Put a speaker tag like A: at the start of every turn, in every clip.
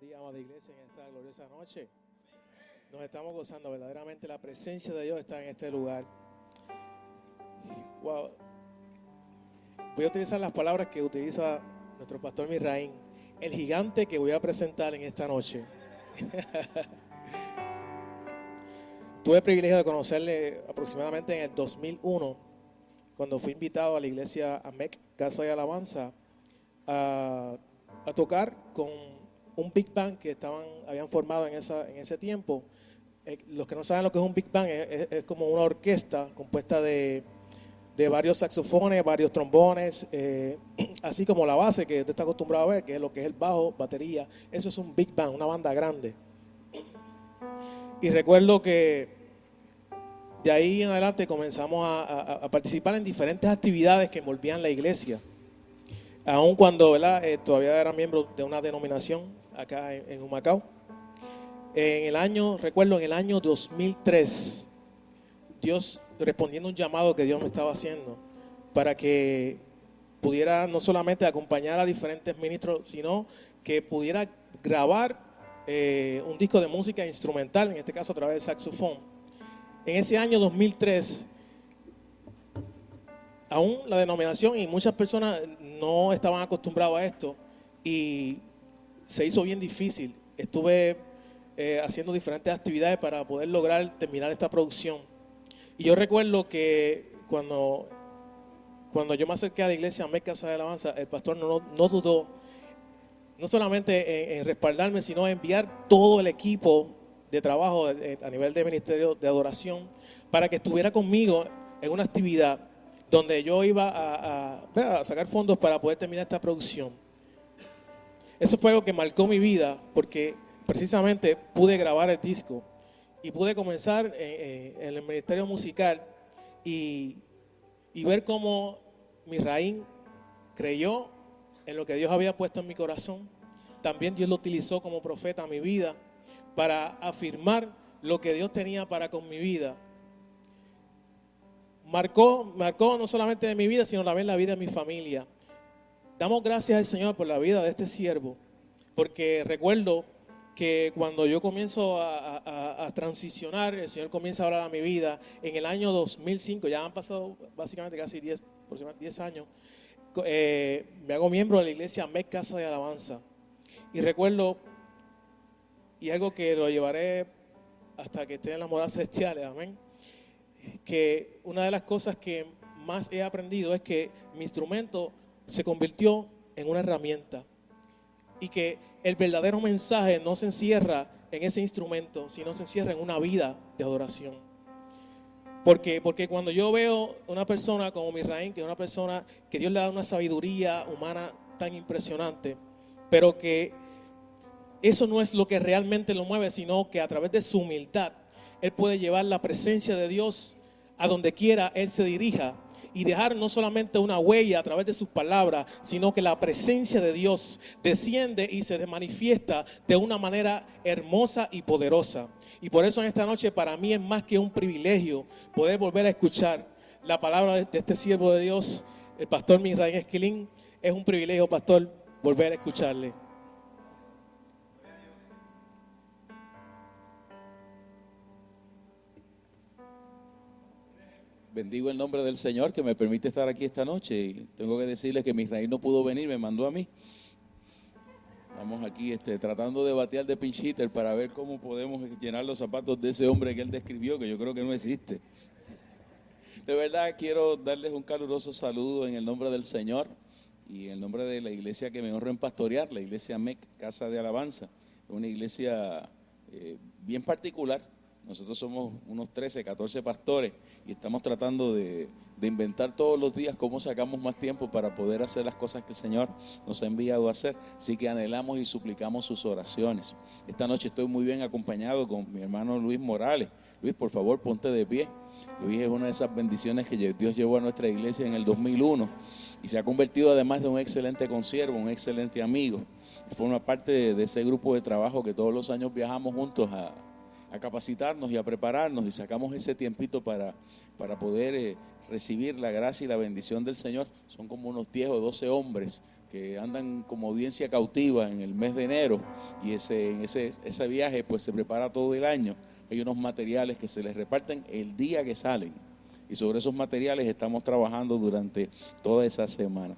A: bendiga, amada iglesia, en esta gloriosa noche. Nos estamos gozando, verdaderamente la presencia de Dios está en este lugar. Wow. Voy a utilizar las palabras que utiliza nuestro pastor Misraín, el gigante que voy a presentar en esta noche. Tuve el privilegio de conocerle aproximadamente en el 2001, cuando fui invitado a la iglesia AMEC, Casa de Alabanza, a tocar con un Big Band que habían formado en ese tiempo. Los que no saben lo que es un Big Band, es como una orquesta compuesta de varios saxofones, varios trombones, así como la base que usted está acostumbrado a ver, que es lo que es el bajo, batería. Eso es un Big Band, una banda grande. Y recuerdo que de ahí en adelante comenzamos a participar en diferentes actividades que envolvían la iglesia. Aun cuando todavía era miembro de una denominación acá en Humacao. Recuerdo en el año 2003, Dios respondiendo a un llamado que Dios me estaba haciendo para que pudiera no solamente acompañar a diferentes ministros, sino que pudiera grabar un disco de música instrumental, en este caso a través del saxofón. En ese año 2003, aún la denominación y muchas personas no estaban acostumbrados a esto y se hizo bien difícil. Estuve haciendo diferentes actividades para poder lograr terminar esta producción. Y yo recuerdo que cuando yo me acerqué a la iglesia AMEC Casa de Alabanza, el pastor no dudó, no solamente en respaldarme, sino en enviar todo el equipo de trabajo a nivel de ministerio de adoración para que estuviera conmigo en una actividad donde yo iba a sacar fondos para poder terminar esta producción. Eso fue algo que marcó mi vida porque precisamente pude grabar el disco y pude comenzar en el ministerio musical y ver cómo Misraín creyó en lo que Dios había puesto en mi corazón. También Dios lo utilizó como profeta en mi vida para afirmar lo que Dios tenía para con mi vida. Marcó no solamente de mi vida, sino también la vida de mi familia. Damos gracias al Señor por la vida de este siervo, porque recuerdo que cuando yo comienzo a transicionar, el Señor comienza a hablar a mi vida. En el año 2005, ya han pasado básicamente casi 10 años, me hago miembro de la iglesia AMEC Casa de Alabanza. Y recuerdo, y algo que lo llevaré hasta que esté en las moradas celestiales, amén, que una de las cosas que más he aprendido es que mi instrumento se convirtió en una herramienta y que el verdadero mensaje no se encierra en ese instrumento, sino se encierra en una vida de adoración. Porque cuando yo veo una persona como Misraín, que es una persona que Dios le da una sabiduría humana tan impresionante, pero que eso no es lo que realmente lo mueve, sino que a través de su humildad Él puede llevar la presencia de Dios a donde quiera Él se dirija y dejar no solamente una huella a través de sus palabras, sino que la presencia de Dios desciende y se manifiesta de una manera hermosa y poderosa. Y por eso en esta noche para mí es más que un privilegio poder volver a escuchar la palabra de este siervo de Dios, el pastor Misraín Esquilín. Es un privilegio, pastor, volver a escucharle.
B: Bendigo el nombre del Señor que me permite estar aquí esta noche y tengo que decirles que Misraín no pudo venir, me mandó a mí. Estamos aquí tratando de batear de pinch hitter para ver cómo podemos llenar los zapatos de ese hombre que él describió, que yo creo que no existe. De verdad quiero darles un caluroso saludo en el nombre del Señor y en el nombre de la iglesia que me honra en pastorear, la iglesia AMEC, Casa de Alabanza. Es una iglesia bien particular. Nosotros somos unos 13, 14 pastores y estamos tratando de inventar todos los días cómo sacamos más tiempo para poder hacer las cosas que el Señor nos ha enviado a hacer. Así que anhelamos y suplicamos sus oraciones. Esta noche estoy muy bien acompañado con mi hermano Luis Morales. Luis, por favor, ponte de pie. Luis es una de esas bendiciones que Dios llevó a nuestra iglesia en el 2001 y se ha convertido además de un excelente consiervo, un excelente amigo. Forma parte de ese grupo de trabajo que todos los años viajamos juntos a capacitarnos y a prepararnos y sacamos ese tiempito para poder recibir la gracia y la bendición del Señor. Son como unos 10 o 12 hombres que andan como audiencia cautiva en el mes de enero, y ese viaje pues se prepara todo el año. Hay unos materiales que se les reparten el día que salen, y sobre esos materiales estamos trabajando durante toda esa semana.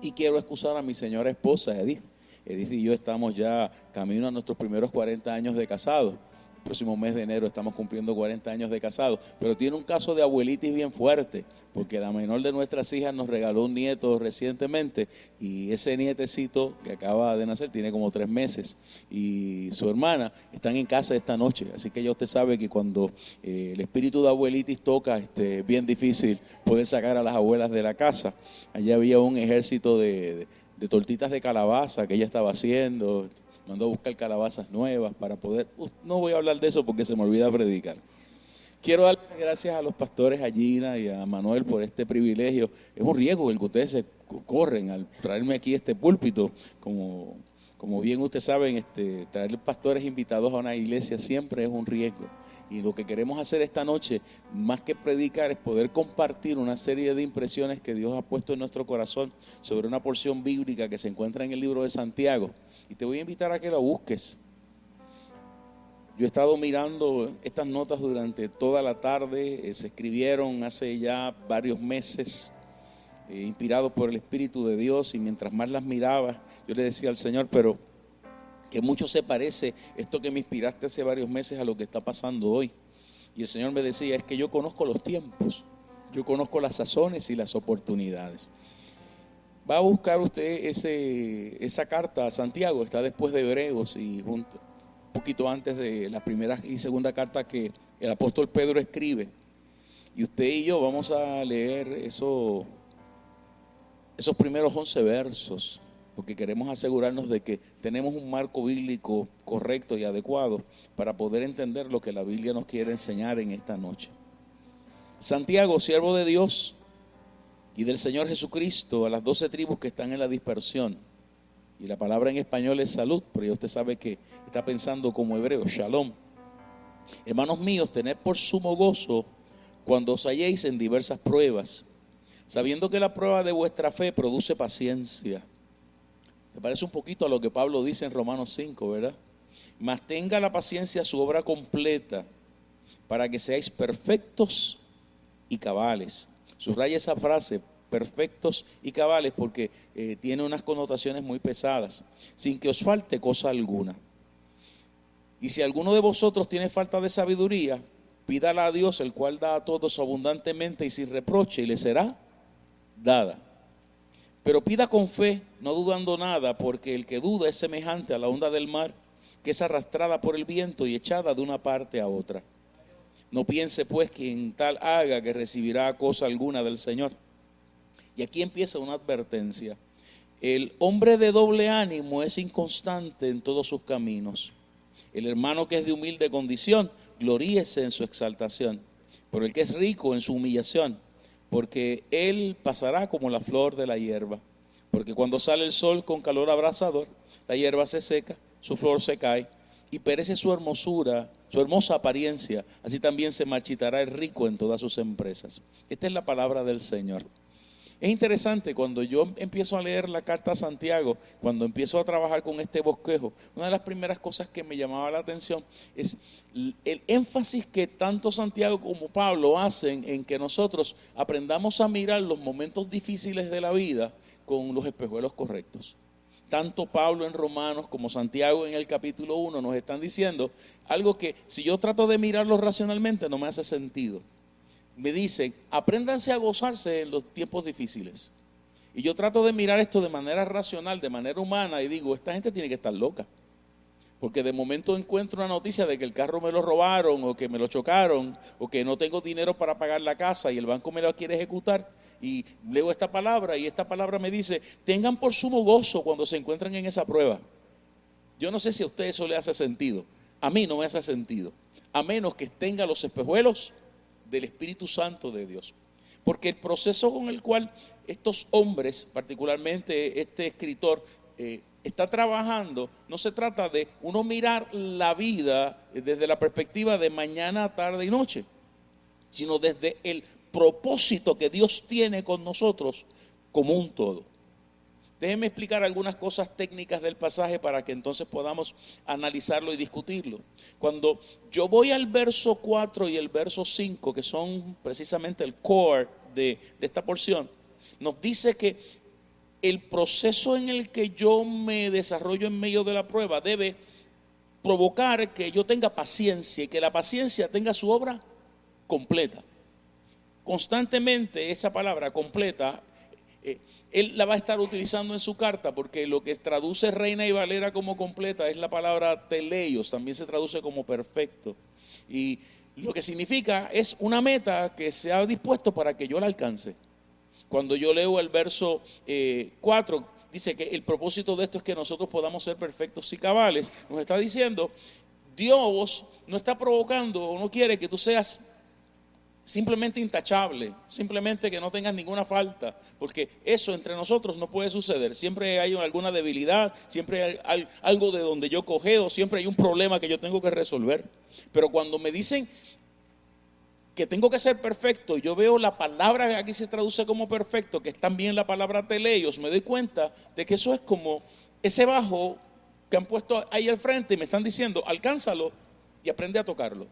B: Y quiero excusar a mi señora esposa, Edith. Edith y yo estamos ya camino a nuestros primeros 40 años de casados. El próximo mes de enero estamos cumpliendo 40 años de casados, pero tiene un caso de abuelitis bien fuerte, porque la menor de nuestras hijas nos regaló un nieto recientemente, y ese nietecito que acaba de nacer tiene como 3 meses, y su hermana están en casa esta noche, así que ya usted sabe que cuando el espíritu de abuelitis toca, bien difícil poder sacar a las abuelas de la casa. Allá había un ejército de tortitas de calabaza que ella estaba haciendo. Mandó a buscar calabazas nuevas para poder... No voy a hablar de eso porque se me olvida predicar. Quiero dar las gracias a los pastores, a Gina y a Manuel, por este privilegio. Es un riesgo el que ustedes se corren al traerme aquí este púlpito. Como bien ustedes saben, traer pastores invitados a una iglesia siempre es un riesgo. Y lo que queremos hacer esta noche, más que predicar, es poder compartir una serie de impresiones que Dios ha puesto en nuestro corazón sobre una porción bíblica que se encuentra en el libro de Santiago. Y te voy a invitar a que la busques. Yo he estado mirando estas notas durante toda la tarde. Se escribieron hace ya varios meses, inspirados por el Espíritu de Dios. Y mientras más las miraba, yo le decía al Señor, pero que mucho se parece esto que me inspiraste hace varios meses a lo que está pasando hoy. Y el Señor me decía, es que yo conozco los tiempos, yo conozco las sazones y las oportunidades. Va a buscar usted esa carta a Santiago, está después de Hebreos y un poquito antes de la primera y segunda carta que el apóstol Pedro escribe. Y usted y yo vamos a leer esos primeros 11 versos, porque queremos asegurarnos de que tenemos un marco bíblico correcto y adecuado para poder entender lo que la Biblia nos quiere enseñar en esta noche. Santiago, siervo de Dios y del Señor Jesucristo, a las 12 tribus que están en la dispersión. Y la palabra en español es salud, pero ya usted sabe que está pensando como hebreo, shalom. Hermanos míos, tened por sumo gozo cuando os halléis en diversas pruebas, sabiendo que la prueba de vuestra fe produce paciencia. Se parece un poquito a lo que Pablo dice en Romanos 5, ¿verdad? Mas tenga la paciencia su obra completa, para que seáis perfectos y cabales. Subraya esa frase, perfectos y cabales, porque tiene unas connotaciones muy pesadas, sin que os falte cosa alguna. Y si alguno de vosotros tiene falta de sabiduría, pídala a Dios, el cual da a todos abundantemente y sin reproche, y le será dada. Pero pida con fe, no dudando nada, porque el que duda es semejante a la onda del mar, que es arrastrada por el viento y echada de una parte a otra. No piense pues que en tal haga que recibirá cosa alguna del Señor. Y aquí empieza una advertencia. El hombre de doble ánimo es inconstante en todos sus caminos. El hermano que es de humilde condición, gloríese en su exaltación. Pero el que es rico en su humillación, porque él pasará como la flor de la hierba. Porque cuando sale el sol con calor abrasador, la hierba se seca, su flor se cae y perece su hermosura, su hermosa apariencia. Así también se marchitará el rico en todas sus empresas. Esta es la palabra del Señor. Es interesante, cuando yo empiezo a leer la carta a Santiago, cuando empiezo a trabajar con este bosquejo, una de las primeras cosas que me llamaba la atención es el énfasis que tanto Santiago como Pablo hacen en que nosotros aprendamos a mirar los momentos difíciles de la vida con los espejuelos correctos. Tanto Pablo en Romanos como Santiago en el capítulo 1 nos están diciendo algo que si yo trato de mirarlo racionalmente no me hace sentido. Me dicen, apréndanse a gozarse en los tiempos difíciles. Y yo trato de mirar esto de manera racional, de manera humana, y digo, esta gente tiene que estar loca. Porque de momento encuentro una noticia de que el carro me lo robaron, o que me lo chocaron, o que no tengo dinero para pagar la casa y el banco me lo quiere ejecutar. Y leo esta palabra, y esta palabra me dice, tengan por sumo gozo cuando se encuentran en esa prueba. Yo no sé si a usted eso le hace sentido. A mí no me hace sentido. A menos que tenga los espejuelos del Espíritu Santo de Dios. Porque el proceso con el cual estos hombres, particularmente este escritor, está trabajando, no se trata de uno mirar la vida desde la perspectiva de mañana, tarde y noche, sino desde el propósito que Dios tiene con nosotros como un todo. Déjenme explicar algunas cosas técnicas del pasaje para que entonces podamos analizarlo y discutirlo. Cuando yo voy al verso 4 y el verso 5, que son precisamente el core de esta porción, nos dice que el proceso en el que yo me desarrollo en medio de la prueba debe provocar que yo tenga paciencia y que la paciencia tenga su obra completa. Constantemente esa palabra completa, él la va a estar utilizando en su carta, porque lo que traduce Reina y Valera como completa es la palabra teleios, también se traduce como perfecto. Y lo que significa es una meta que se ha dispuesto para que yo la alcance. Cuando yo leo el verso 4, dice que el propósito de esto es que nosotros podamos ser perfectos y cabales. Nos está diciendo, Dios no está provocando o no quiere que tú seas simplemente intachable, simplemente que no tengas ninguna falta, porque eso entre nosotros no puede suceder. Siempre hay alguna debilidad, siempre hay algo de donde yo cojeo, siempre hay un problema que yo tengo que resolver. Pero cuando me dicen que tengo que ser perfecto, yo veo la palabra que aquí se traduce como perfecto, que es también la palabra teleios, me doy cuenta de que eso es como ese bajo que han puesto ahí al frente y me están diciendo, alcánzalo y aprende a tocarlo.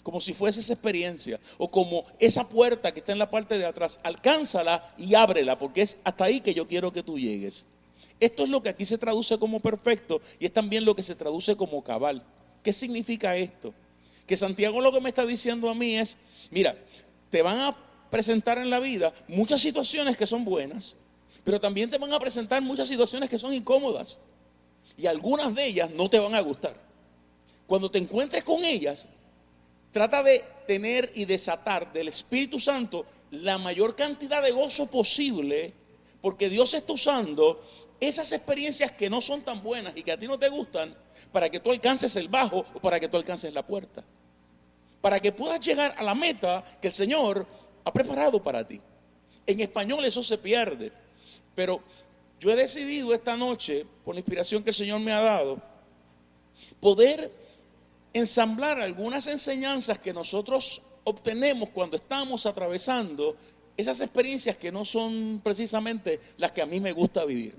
B: Como si fuese esa experiencia, o como esa puerta que está en la parte de atrás, alcánzala y ábrela, porque es hasta ahí que yo quiero que tú llegues. Esto es lo que aquí se traduce como perfecto y es también lo que se traduce como cabal. ¿Qué significa esto? Que Santiago lo que me está diciendo a mí es, mira, te van a presentar en la vida muchas situaciones que son buenas, pero también te van a presentar muchas situaciones que son incómodas y algunas de ellas no te van a gustar. Cuando te encuentres con ellas, trata de tener y desatar del Espíritu Santo la mayor cantidad de gozo posible, porque Dios está usando esas experiencias que no son tan buenas y que a ti no te gustan, para que tú alcances el bajo o para que tú alcances la puerta, para que puedas llegar a la meta que el Señor ha preparado para ti. En español eso se pierde, pero yo he decidido esta noche, por la inspiración que el Señor me ha dado, poder ensamblar algunas enseñanzas que nosotros obtenemos cuando estamos atravesando esas experiencias que no son precisamente las que a mí me gusta vivir.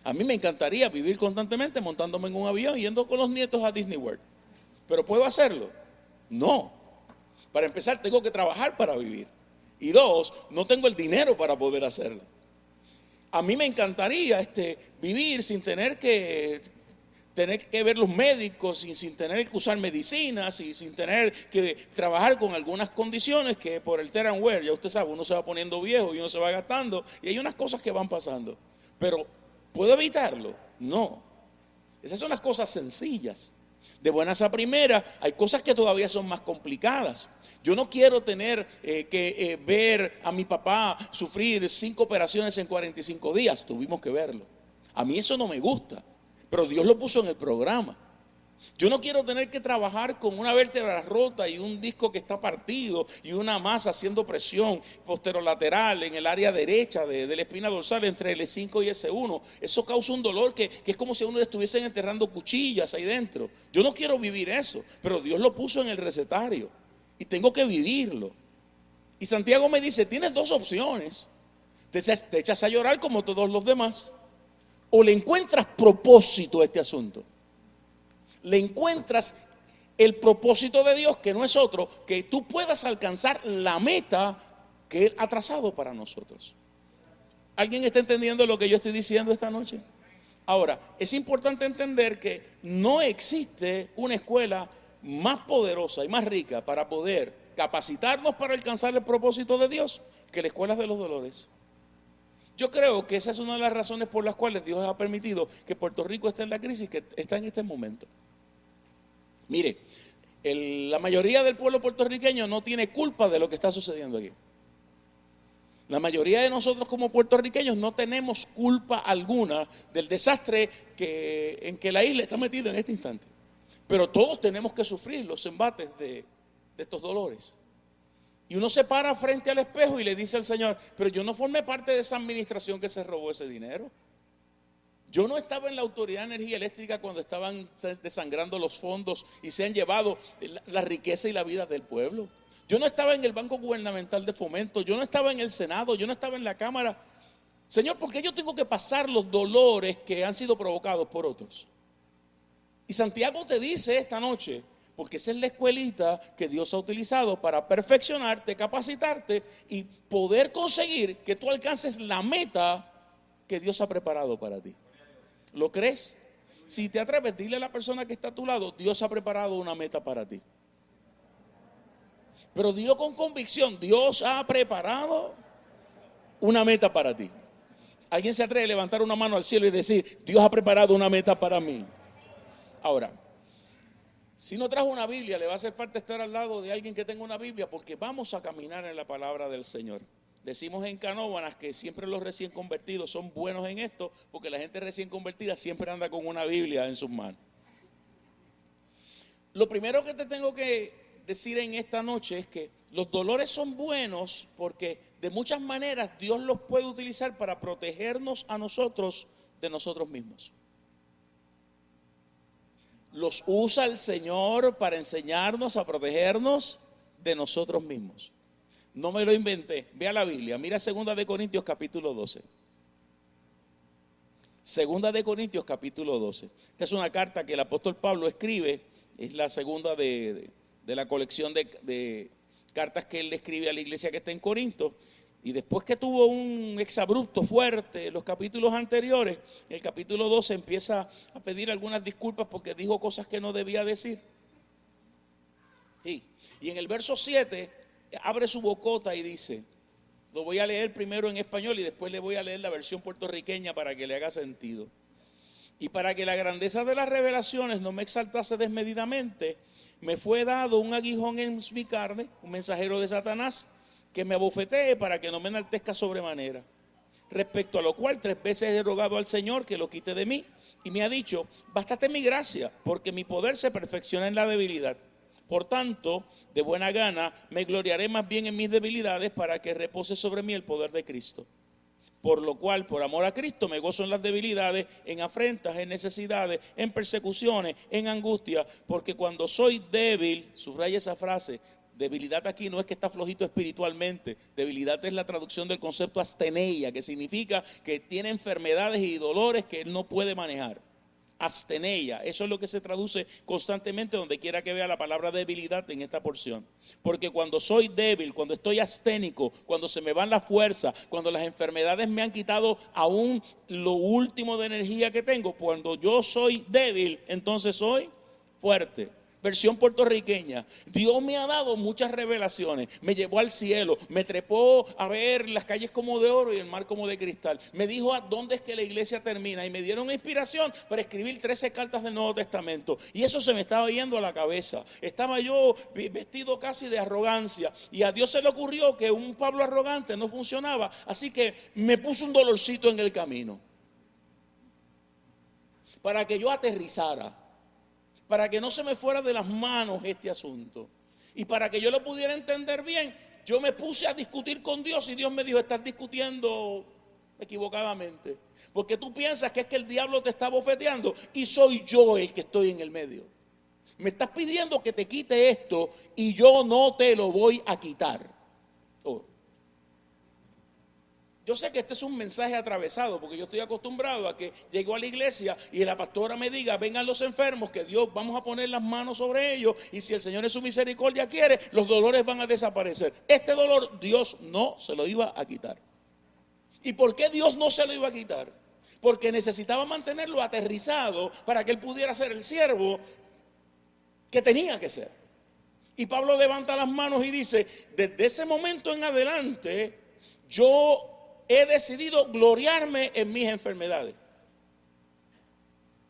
B: A mí me encantaría vivir constantemente montándome en un avión y yendo con los nietos a Disney World. ¿Pero puedo hacerlo? No. Para empezar, tengo que trabajar para vivir. Y dos, no tengo el dinero para poder hacerlo. A mí me encantaría vivir sin tener que ver los médicos, sin tener que usar medicinas y sin tener que trabajar con algunas condiciones que por el tear and wear, ya usted sabe, uno se va poniendo viejo y uno se va gastando y hay unas cosas que van pasando. Pero ¿puedo evitarlo? No. Esas son las cosas sencillas. De buenas a primeras, hay cosas que todavía son más complicadas. Yo no quiero tener que ver a mi papá sufrir 5 operaciones en 45 días. Tuvimos que verlo. A mí eso no me gusta. Pero Dios lo puso en el programa. Yo no quiero tener que trabajar con una vértebra rota y un disco que está partido y una masa haciendo presión posterolateral en el área derecha de la espina dorsal entre el E5 y S1. Eso causa un dolor que es como si a uno le estuviesen enterrando cuchillas ahí dentro. Yo no quiero vivir eso, pero Dios lo puso en el recetario y tengo que vivirlo. Y Santiago me dice, tienes 2 opciones. Te echas a llorar como todos los demás, o le encuentras propósito a este asunto. Le encuentras el propósito de Dios, que no es otro, que tú puedas alcanzar la meta que Él ha trazado para nosotros. ¿Alguien está entendiendo lo que yo estoy diciendo esta noche? Ahora, es importante entender que no existe una escuela más poderosa y más rica para poder capacitarnos para alcanzar el propósito de Dios que la escuela de los dolores. Yo creo que esa es una de las razones por las cuales Dios ha permitido que Puerto Rico esté en la crisis que está en este momento. Mire, la mayoría del pueblo puertorriqueño no tiene culpa de lo que está sucediendo aquí. La mayoría de nosotros como puertorriqueños no tenemos culpa alguna del desastre en que la isla está metida en este instante. Pero todos tenemos que sufrir los embates de estos dolores. Y uno se para frente al espejo y le dice al Señor, pero yo no formé parte de esa administración que se robó ese dinero. Yo no estaba en la Autoridad de Energía Eléctrica cuando estaban desangrando los fondos y se han llevado la riqueza y la vida del pueblo. Yo no estaba en el Banco Gubernamental de Fomento, yo no estaba en el Senado, yo no estaba en la Cámara. Señor, ¿por qué yo tengo que pasar los dolores que han sido provocados por otros? Y Santiago te dice esta noche, porque esa es la escuelita que Dios ha utilizado para perfeccionarte, capacitarte y poder conseguir que tú alcances la meta que Dios ha preparado para ti. ¿Lo crees? Si te atreves, dile a la persona que está a tu lado, Dios ha preparado una meta para ti. Pero dilo con convicción, Dios ha preparado una meta para ti. ¿Alguien se atreve a levantar una mano al cielo y decir, Dios ha preparado una meta para mí? Ahora, si no trajo una Biblia, le va a hacer falta estar al lado de alguien que tenga una Biblia, porque vamos a caminar en la palabra del Señor. Decimos en Canóvanas que siempre los recién convertidos son buenos en esto, porque la gente recién convertida siempre anda con una Biblia en sus manos. Lo primero que te tengo que decir en esta noche es que los dolores son buenos porque de muchas maneras Dios los puede utilizar para protegernos a nosotros de nosotros mismos. Los usa el Señor para enseñarnos a protegernos de nosotros mismos. No me lo inventé. Ve a la Biblia. Mira 2 de Corintios capítulo 12. 2 de Corintios capítulo 12. Esta es una carta que el apóstol Pablo escribe. Es la segunda de la colección de cartas que él le escribe a la iglesia que está en Corinto. Y después que tuvo un exabrupto fuerte en los capítulos anteriores, en el capítulo 12 empieza a pedir algunas disculpas porque dijo cosas que no debía decir. Sí. Y en el verso 7 abre su bocota y dice, lo voy a leer primero en español y después le voy a leer la versión puertorriqueña para que le haga sentido. Y para que la grandeza de las revelaciones no me exaltase desmedidamente, me fue dado un aguijón en mi carne, un mensajero de Satanás, que me abofetee para que no me enaltezca sobremanera. Respecto a lo cual 3 veces he rogado al Señor que lo quite de mí, y me ha dicho, bástate mi gracia, porque mi poder se perfecciona en la debilidad. Por tanto, de buena gana me gloriaré más bien en mis debilidades para que repose sobre mí el poder de Cristo. Por lo cual, por amor a Cristo, me gozo en las debilidades, en afrentas, en necesidades, en persecuciones, en angustia, porque cuando soy débil, subraya esa frase, debilidad aquí no es que está flojito espiritualmente, debilidad es la traducción del concepto asteneia, que significa que tiene enfermedades y dolores que él no puede manejar. Asteneia, eso es lo que se traduce constantemente donde quiera que vea la palabra debilidad en esta porción. Porque cuando soy débil, cuando estoy asténico, cuando se me van las fuerzas, cuando las enfermedades me han quitado aún lo último de energía que tengo, cuando yo soy débil, entonces soy fuerte. Versión puertorriqueña. Dios me ha dado muchas revelaciones. Me llevó al cielo, me trepó a ver las calles como de oro y el mar como de cristal. Me dijo a dónde es que la iglesia termina y me dieron una inspiración para escribir 13 cartas del Nuevo Testamento. Y eso se me estaba yendo a la cabeza. Estaba yo vestido casi de arrogancia y a Dios se le ocurrió que un Pablo arrogante no funcionaba. Así que me puso un dolorcito en el camino para que yo aterrizara, para que no se me fuera de las manos este asunto. Y para que yo lo pudiera entender bien, yo me puse a discutir con Dios y Dios me dijo, estás discutiendo equivocadamente. Porque tú piensas que es que el diablo te está bofeteando y soy yo el que estoy en el medio. Me estás pidiendo que te quite esto y yo no te lo voy a quitar. Yo sé que este es un mensaje atravesado porque yo estoy acostumbrado a que llego a la iglesia y la pastora me diga, vengan los enfermos, que Dios, vamos a poner las manos sobre ellos y si el Señor en su misericordia quiere, los dolores van a desaparecer. Este dolor Dios no se lo iba a quitar. ¿Y por qué Dios no se lo iba a quitar? Porque necesitaba mantenerlo aterrizado para que él pudiera ser el siervo que tenía que ser. Y Pablo levanta las manos y dice, desde ese momento en adelante, yo he decidido gloriarme en mis enfermedades.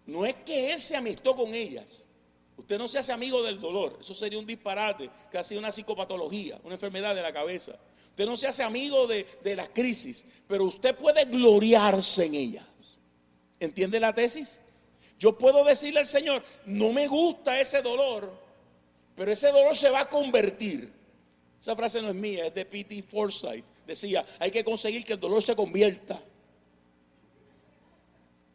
B: No es que él se amistó con ellas. Usted no se hace amigo del dolor. Eso sería un disparate, casi una psicopatología, una enfermedad de la cabeza. Usted no se hace amigo de las crisis, pero usted puede gloriarse en ellas. ¿Entiende la tesis? Yo puedo decirle al Señor, no me gusta ese dolor, pero ese dolor se va a convertir. Esa frase no es mía, es de P.T. Forsyth. Decía, hay que conseguir que el dolor se convierta.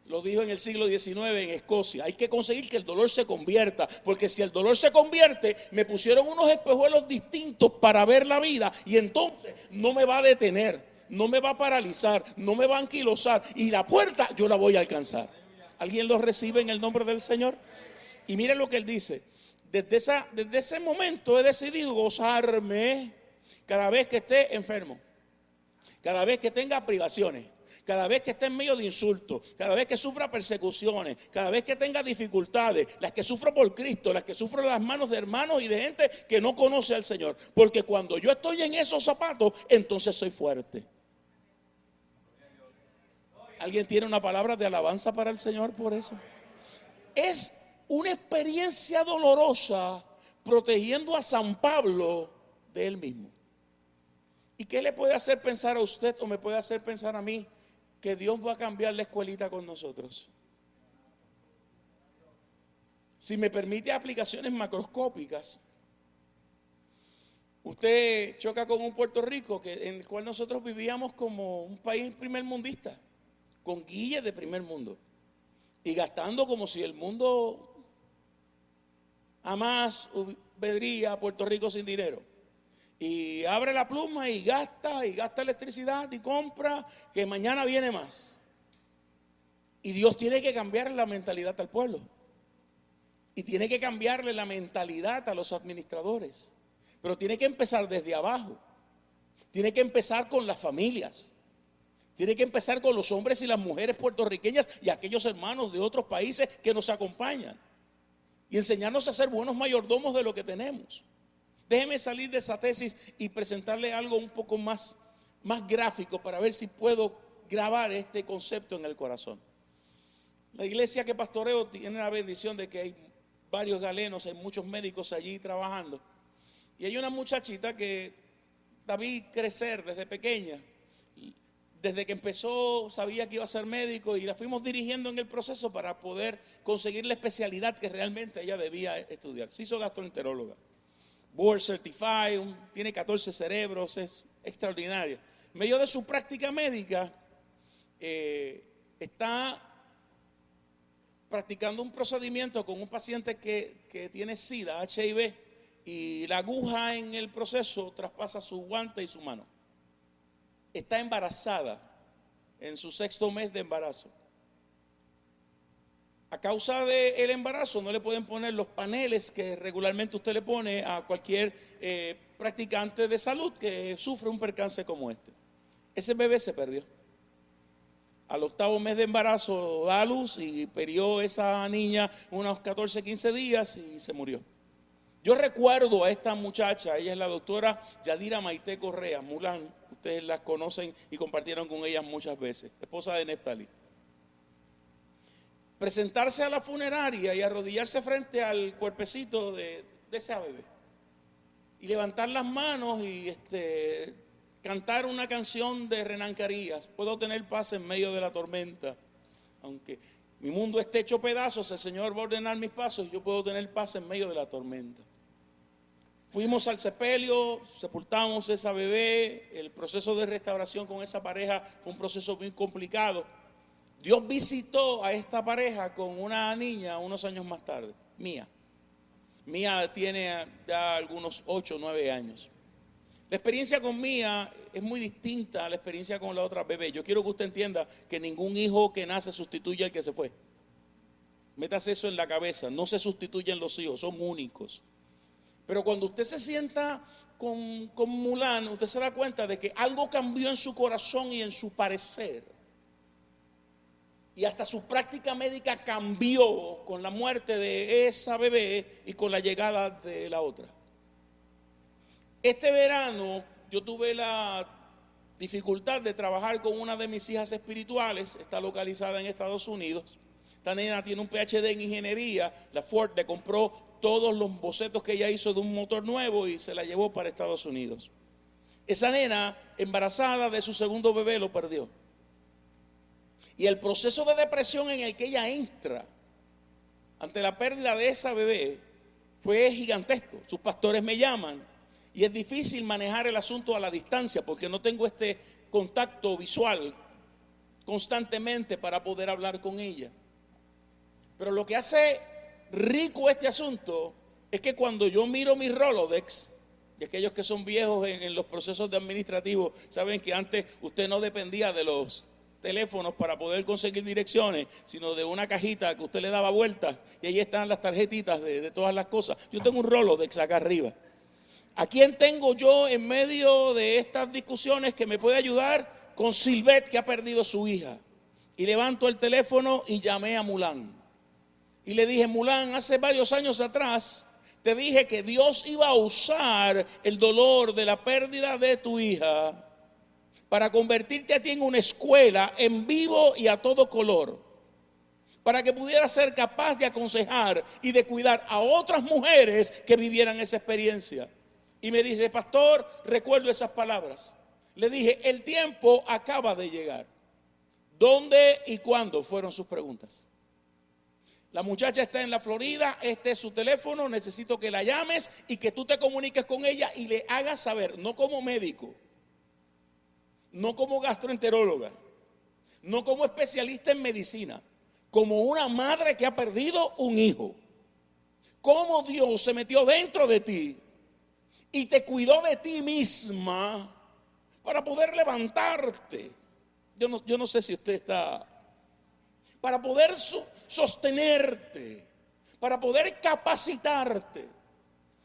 B: Lo dijo en el siglo XIX en Escocia. Hay que conseguir que el dolor se convierta. Porque si el dolor se convierte, me pusieron unos espejuelos distintos para ver la vida. Y entonces no me va a detener. no me va a paralizar, no me va a anquilosar, y la puerta yo la voy a alcanzar. ¿Alguien lo recibe en el nombre del Señor? Y mire lo que él dice: desde ese momento he decidido gozarme cada vez que esté enfermo, cada vez que tenga privaciones, cada vez que esté en medio de insultos, cada vez que sufra persecuciones, cada vez que tenga dificultades, las que sufro por Cristo, las que sufro en las manos de hermanos y de gente que no conoce al Señor. Porque cuando yo estoy en esos zapatos, entonces soy fuerte. ¿Alguien tiene una palabra de alabanza para el Señor por eso? Es una experiencia dolorosa protegiendo a San Pablo de él mismo. ¿Y qué le puede hacer pensar a usted o me puede hacer pensar a mí que Dios va a cambiar la escuelita con nosotros? Si me permite aplicaciones macroscópicas, usted choca con un Puerto Rico en el cual nosotros vivíamos como un país primermundista, con guillas de primer mundo, y gastando como si el mundo jamás vendría a Puerto Rico sin dinero. Y abre la pluma y gasta electricidad y compra, que mañana viene más. Y Dios tiene que cambiar la mentalidad al pueblo. Y tiene que cambiarle la mentalidad a los administradores. Pero tiene que empezar desde abajo. Tiene que empezar con las familias. Tiene que empezar con los hombres y las mujeres puertorriqueñas y aquellos hermanos de otros países que nos acompañan. Y enseñarnos a ser buenos mayordomos de lo que tenemos. Déjeme salir de esa tesis y presentarle algo un poco más gráfico para ver si puedo grabar este concepto en el corazón. La iglesia que pastoreo tiene la bendición de que hay varios galenos, hay muchos médicos allí trabajando. Y hay una muchachita que la vi crecer desde pequeña. Desde que empezó sabía que iba a ser médico y la fuimos dirigiendo en el proceso para poder conseguir la especialidad que realmente ella debía estudiar. Se hizo gastroenteróloga. Board Certified, tiene 14 cerebros, es extraordinaria. En medio de su práctica médica, está practicando un procedimiento con un paciente que tiene SIDA, HIV, y la aguja en el proceso traspasa su guante y su mano. Está embarazada, en su 6º mes de embarazo. A causa del embarazo no le pueden poner los paneles que regularmente usted le pone a cualquier practicante de salud que sufre un percance como este. Ese bebé se perdió. Al 8º mes de embarazo da a luz y perdió esa niña unos 14, 15 días y se murió. Yo recuerdo a esta muchacha, ella es la doctora Yadira Maite Correa, Mulán, ustedes la conocen y compartieron con ella muchas veces, esposa de Neftali. Presentarse a la funeraria y arrodillarse frente al cuerpecito de esa bebé y levantar las manos y cantar una canción de Renán Carías: puedo tener paz en medio de la tormenta, aunque mi mundo esté hecho pedazos, el Señor va a ordenar mis pasos y yo puedo tener paz en medio de la tormenta. Fuimos al sepelio, sepultamos esa bebé. El proceso de restauración con esa pareja fue un proceso muy complicado. Dios visitó a esta pareja con una niña unos años más tarde, Mía. Mía tiene ya algunos 8 o 9 años. La experiencia con Mía es muy distinta a la experiencia con la otra bebé. Yo quiero que usted entienda que ningún hijo que nace sustituye al que se fue. Métase eso en la cabeza, no se sustituyen los hijos, son únicos. Pero cuando usted se sienta con Mulán, usted se da cuenta de que algo cambió en su corazón y en su parecer. Y hasta su práctica médica cambió con la muerte de esa bebé y con la llegada de la otra. Este verano yo tuve la dificultad de trabajar con una de mis hijas espirituales, está localizada en Estados Unidos. Esta nena tiene un PhD en ingeniería, la Ford le compró todos los bocetos que ella hizo de un motor nuevo y se la llevó para Estados Unidos. Esa nena, embarazada de su segundo bebé, lo perdió. Y el proceso de depresión en el que ella entra ante la pérdida de esa bebé fue gigantesco. Sus pastores me llaman y es difícil manejar el asunto a la distancia porque no tengo este contacto visual constantemente para poder hablar con ella. Pero lo que hace rico este asunto es que cuando yo miro mi Rolodex, Y aquellos que son viejos en los procesos de administrativos saben que antes usted no dependía de los teléfonos para poder conseguir direcciones, sino de una cajita que usted le daba vueltas y ahí están las tarjetitas de todas las cosas. Yo tengo un rolo de acá arriba. ¿A quién tengo yo en medio de estas discusiones que me puede ayudar? Con Silvet, que ha perdido su hija. Y levanto el teléfono y llamé a Mulán. Y le dije: Mulán, hace varios años atrás te dije que Dios iba a usar el dolor de la pérdida de tu hija para convertirte a ti en una escuela en vivo y a todo color, para que pudieras ser capaz de aconsejar y de cuidar a otras mujeres que vivieran esa experiencia. Y me dice: pastor, recuerdo esas palabras. Le dije: el tiempo acaba de llegar. ¿Dónde y cuándo? Fueron sus preguntas. La muchacha está en la Florida, este es su teléfono, necesito que la llames y que tú te comuniques con ella y le hagas saber, no como médico, no como gastroenteróloga, no como especialista en medicina, como una madre que ha perdido un hijo. Cómo Dios se metió dentro de ti y te cuidó de ti misma para poder levantarte. Yo no sé si usted está, para poder sostenerte, para poder capacitarte.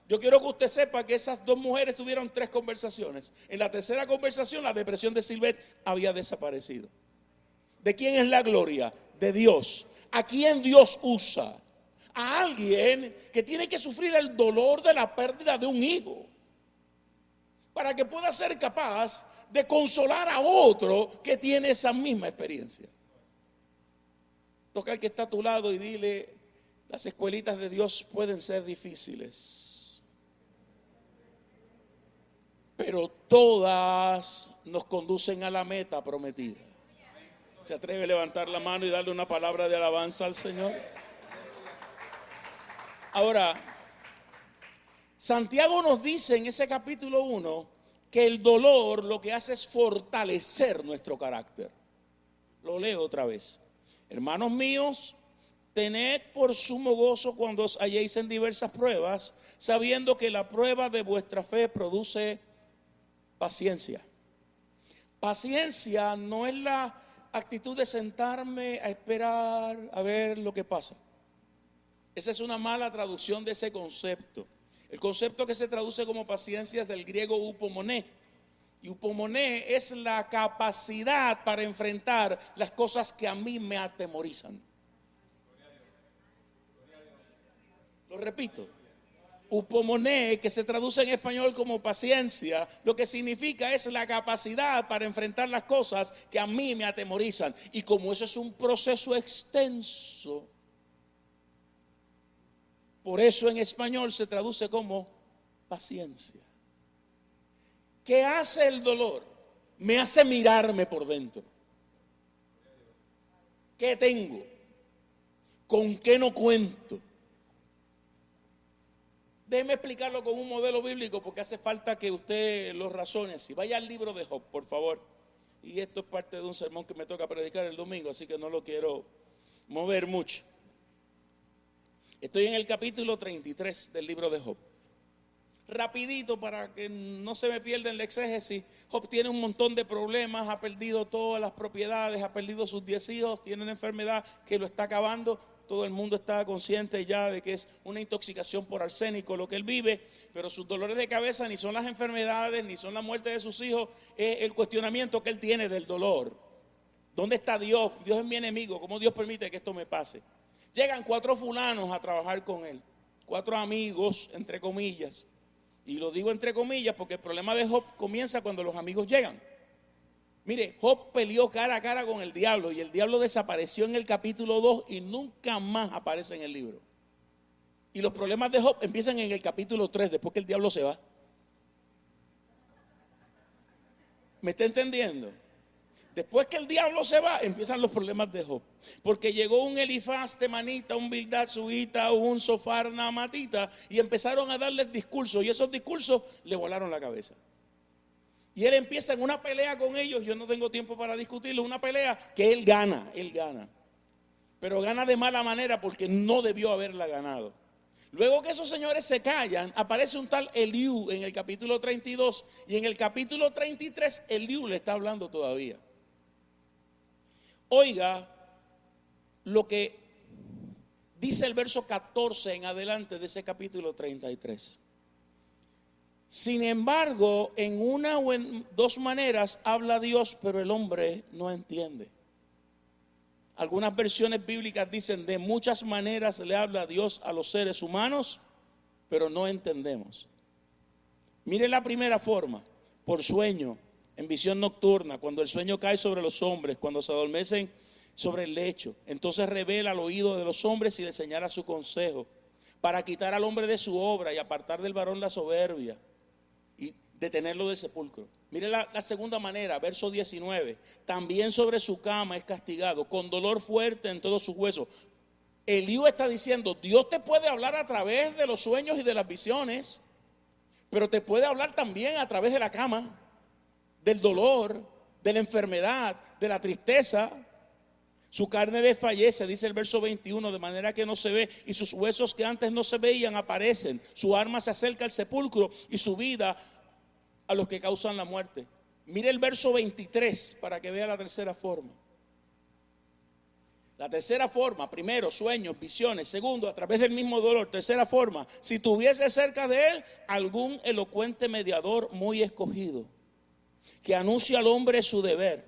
B: Yo quiero que usted sepa que esas dos mujeres tuvieron 3 conversaciones. En la tercera conversación la depresión de Silvet había desaparecido. ¿De quién es la gloria? De Dios. ¿A quién Dios usa? A alguien que tiene que sufrir el dolor de la pérdida de un hijo, para que pueda ser capaz de consolar a otro que tiene esa misma experiencia. Toca al que está a tu lado y dile: las escuelitas de Dios pueden ser difíciles, pero todas nos conducen a la meta prometida. ¿Se atreve a levantar la mano y darle una palabra de alabanza al Señor? Ahora, Santiago nos dice en ese capítulo 1 que el dolor lo que hace es fortalecer nuestro carácter. Lo leo otra vez. Hermanos míos, tened por sumo gozo cuando os halléis en diversas pruebas, sabiendo que la prueba de vuestra fe produce paciencia. Paciencia no es la actitud de sentarme a esperar a ver lo que pasa. Esa es una mala traducción de ese concepto. El concepto que se traduce como paciencia es del griego upomoné. Y upomoné es la capacidad para enfrentar las cosas que a mí me atemorizan. Lo repito. Upomoné, que se traduce en español como paciencia, lo que significa es la capacidad para enfrentar las cosas que a mí me atemorizan. Y como eso es un proceso extenso, por eso en español se traduce como paciencia. ¿Qué hace el dolor? Me hace mirarme por dentro. ¿Qué tengo? ¿Con qué no cuento? Déjeme explicarlo con un modelo bíblico porque hace falta que usted lo razone así. Vaya al libro de Job, por favor. Y esto es parte de un sermón que me toca predicar el domingo, así que no lo quiero mover mucho. Estoy en el capítulo 33 del libro de Job. Rapidito para que no se me pierda en la exégesis. Job tiene un montón de problemas, ha perdido todas las propiedades, ha perdido sus 10 hijos, tiene una enfermedad que lo está acabando. Todo el mundo está consciente ya de que es una intoxicación por arsénico lo que él vive, pero sus dolores de cabeza ni son las enfermedades, ni son la muerte de sus hijos, es el cuestionamiento que él tiene del dolor. ¿Dónde está Dios? Dios es mi enemigo, ¿cómo Dios permite que esto me pase? Llegan 4 fulanos a trabajar con él, 4 amigos, entre comillas. Y lo digo entre comillas porque el problema de Job comienza cuando los amigos llegan. Mire, Job peleó cara a cara con el diablo y el diablo desapareció en el capítulo 2 y nunca más aparece en el libro. Y los problemas de Job empiezan en el capítulo 3, después que el diablo se va. ¿Me está entendiendo? Después que el diablo se va, empiezan los problemas de Job. Porque llegó un Elifaz temanita, un Bildad suita, un Sofar naamatita, y empezaron a darles discursos, y esos discursos le volaron la cabeza. Y él empieza en una pelea con ellos, yo no tengo tiempo para discutirlo, una pelea que él gana. Pero gana de mala manera porque no debió haberla ganado. Luego que esos señores se callan, aparece un tal Eliú en el capítulo 32 y en el capítulo 33 Eliú le está hablando todavía. Oiga lo que dice el verso 14 en adelante de ese capítulo 33. Sin embargo, en una o en dos maneras habla Dios, pero el hombre no entiende. Algunas versiones bíblicas dicen: de muchas maneras le habla Dios a los seres humanos, pero no entendemos. Mire la primera forma: por sueño, en visión nocturna, cuando el sueño cae sobre los hombres, cuando se adormecen sobre el lecho. Entonces revela al oído de los hombres y les señala su consejo, para quitar al hombre de su obra y apartar del varón la soberbia y detenerlo del sepulcro. Mire la segunda manera, verso 19. También sobre su cama es castigado, con dolor fuerte en todos sus huesos. Eliú está diciendo: Dios te puede hablar a través de los sueños y de las visiones, pero te puede hablar también a través de la cama, del dolor, de la enfermedad, de la tristeza. Su carne desfallece, dice el verso 21, de manera que no se ve, y sus huesos que antes no se veían aparecen. Su alma se acerca al sepulcro y su vida a los que causan la muerte. Mire el verso 23 para que vea la tercera forma. La tercera forma: primero, sueños, visiones. Segundo, a través del mismo dolor. Tercera forma: si tuviese cerca de él algún elocuente mediador muy escogido, que anuncie al hombre su deber,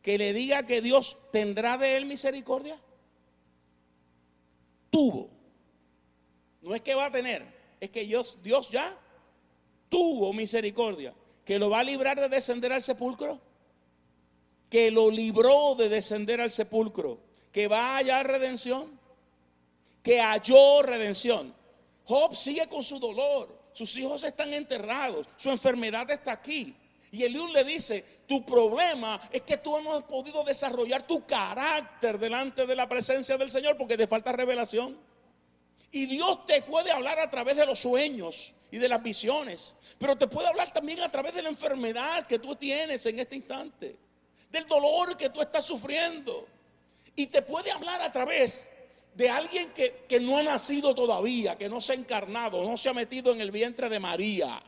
B: que le diga que Dios tendrá de él misericordia. Tuvo. No es que va a tener, es que Dios ya tuvo misericordia. Que lo va a librar de descender al sepulcro, que lo libró de descender al sepulcro, que va a hallar redención, que halló redención. Job sigue con su dolor, sus hijos están enterrados, su enfermedad está aquí. Y Eliú le dice: tu problema es que tú no has podido desarrollar tu carácter delante de la presencia del Señor porque te falta revelación. Y Dios te puede hablar a través de los sueños y de las visiones, pero te puede hablar también a través de la enfermedad que tú tienes en este instante, del dolor que tú estás sufriendo. Y te puede hablar a través de alguien que no ha nacido todavía, que no se ha encarnado, no se ha metido en el vientre de María.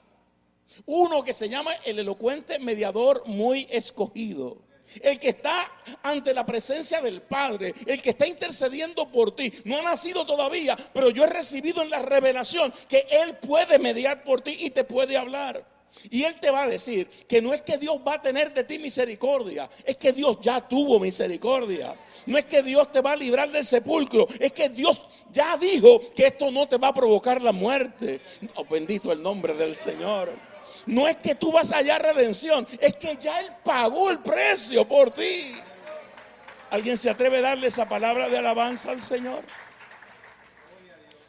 B: Uno que se llama el elocuente mediador muy escogido. El que está ante la presencia del Padre, el que está intercediendo por ti. No ha nacido todavía, pero yo he recibido en la revelación que Él puede mediar por ti y te puede hablar. Y Él te va a decir que no es que Dios va a tener de ti misericordia, es que Dios ya tuvo misericordia. No es que Dios te va a librar del sepulcro, es que Dios ya dijo que esto no te va a provocar la muerte. Oh, bendito el nombre del Señor. No es que tú vas a hallar redención, es que ya Él pagó el precio por ti. ¿Alguien se atreve a darle esa palabra de alabanza al Señor?